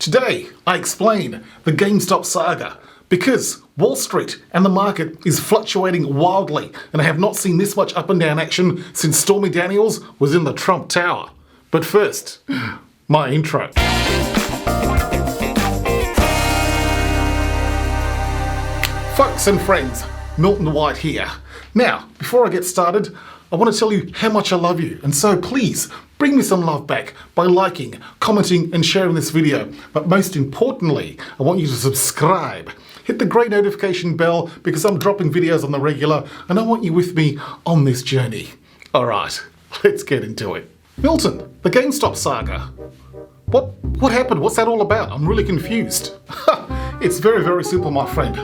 Today, I explain the GameStop saga because Wall Street and the market is fluctuating wildly, and I have not seen this much up and down action since Stormy Daniels was in the Trump Tower. But first, my intro. Folks and friends, Milton White here. Now, before I get started, I want to tell you how much I love you, and so please bring me some love back by liking, commenting and sharing this video. But most importantly, I want you to subscribe. Hit the grey notification bell because I'm dropping videos on the regular and I want you with me on this journey. Alright, let's get into it. Milton, the GameStop saga. What happened? What's that all about? I'm really confused. It's very simple, my friend.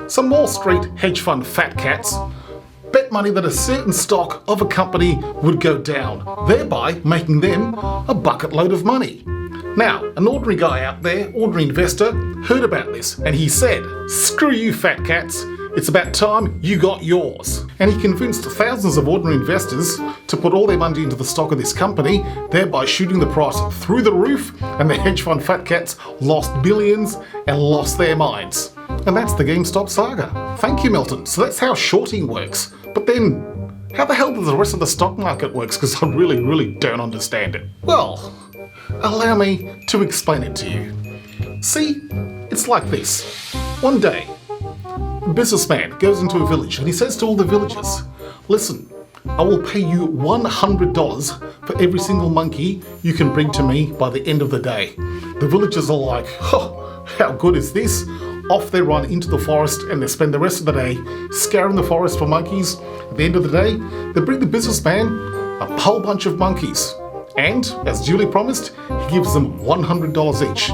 Some Wall Street hedge fund fat cats bet money that a certain stock of a company would go down, thereby making them a bucket load of money. Now, an ordinary guy out there, ordinary investor, heard about this and he said, "Screw you fat cats, it's about time you got yours." And he convinced thousands of ordinary investors to put all their money into the stock of this company, thereby shooting the price through the roof, and the hedge fund fat cats lost billions and lost their minds. And that's the GameStop saga. Thank you, Milton. So that's how shorting works. But then, how the hell does the rest of the stock market works? Because I really don't understand it. Well, allow me to explain it to you. See, it's like this. One day, a businessman goes into a village and he says to all the villagers, "Listen, I will pay you $100 for every single monkey you can bring to me by the end of the day." The villagers are like, "Oh, how good is this?" Off they run into the forest and they spend the rest of the day scouring the forest for monkeys. At the end of the day, they bring the businessman a whole bunch of monkeys. And, as duly promised, he gives them $100 each.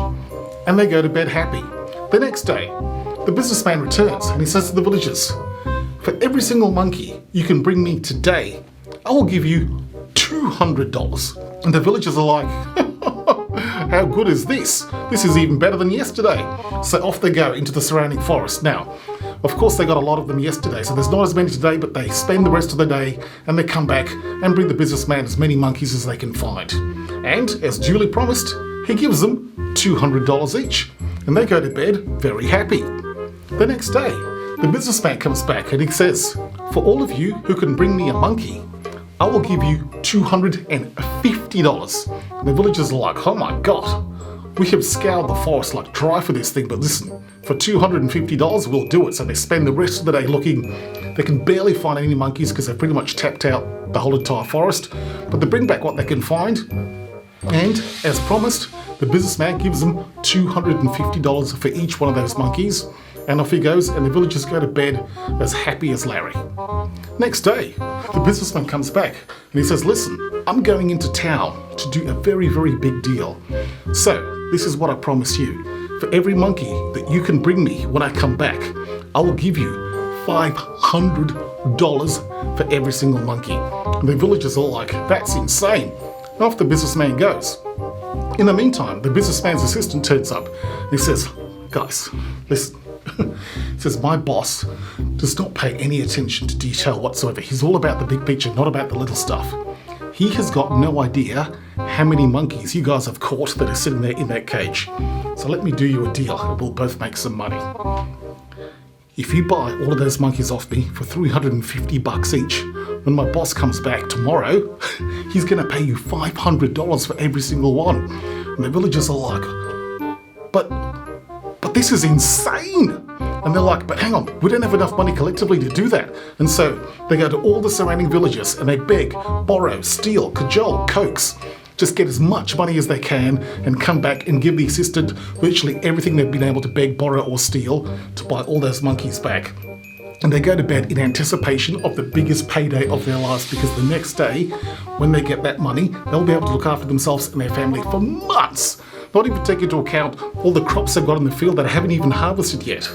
And they go to bed happy. The next day, the businessman returns and he says to the villagers, "For every single monkey you can bring me today, I will give you $200. And the villagers are like, "How good is this? This is even better than yesterday." So off they go into the surrounding forest. Now, of course they got a lot of them yesterday, so there's not as many today, but they spend the rest of the day and they come back and bring the businessman as many monkeys as they can find. And, as duly promised, he gives them $200 each. And they go to bed very happy. The next day, the businessman comes back and he says, "For all of you who can bring me a monkey, I will give you $250. And the villagers are like, "Oh my god, we have scoured the forest like dry for this thing, but listen, for $250 we'll do it." So they spend the rest of the day looking. They can barely find any monkeys because they've pretty much tapped out the whole entire forest, but they bring back what they can find. And, as promised, the businessman gives them $250 for each one of those monkeys. And off he goes, and the villagers go to bed as happy as Larry. Next day, the businessman comes back and he says, "Listen, I'm going into town to do a very big deal. So, this is what I promise you. For every monkey that you can bring me when I come back, I will give you $500 for every single monkey." And the villagers are like, "That's insane." And off the businessman goes. In the meantime, the businessman's assistant turns up and he says, "Guys, listen." He says, "My boss does not pay any attention to detail whatsoever. He's all about the big picture, not about the little stuff. He has got no idea how many monkeys you guys have caught that are sitting there in that cage. So let me do you a deal and we'll both make some money. If you buy all of those monkeys off me for $350 each, when my boss comes back tomorrow, he's going to pay you $500 for every single one." And the villagers are like, But this is insane." And they're like, "But hang on, we don't have enough money collectively to do that." And so they go to all the surrounding villages and they beg, borrow, steal, cajole, coax, just get as much money as they can and come back and give the assistant virtually everything they've been able to beg, borrow or steal to buy all those monkeys back. And they go to bed in anticipation of the biggest payday of their lives, because the next day, when they get that money, they'll be able to look after themselves and their family for months. Not even take into account all the crops they've got in the field that haven't even harvested yet.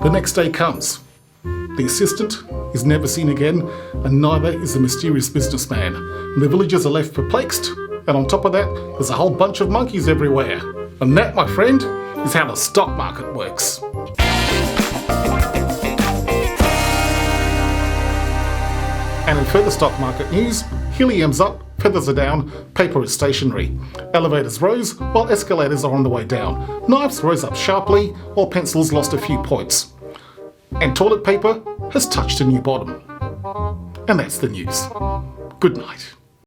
The next day comes. The assistant is never seen again, and neither is the mysterious businessman. And the villagers are left perplexed, and on top of that, there's a whole bunch of monkeys everywhere. And that, my friend, is how the stock market works. And in further stock market news, helium's up for feathers are down, paper is stationary. Elevators rose, while escalators are on the way down. Knives rose up sharply, while pencils lost a few points. And toilet paper has touched a new bottom. And that's the news. Good night.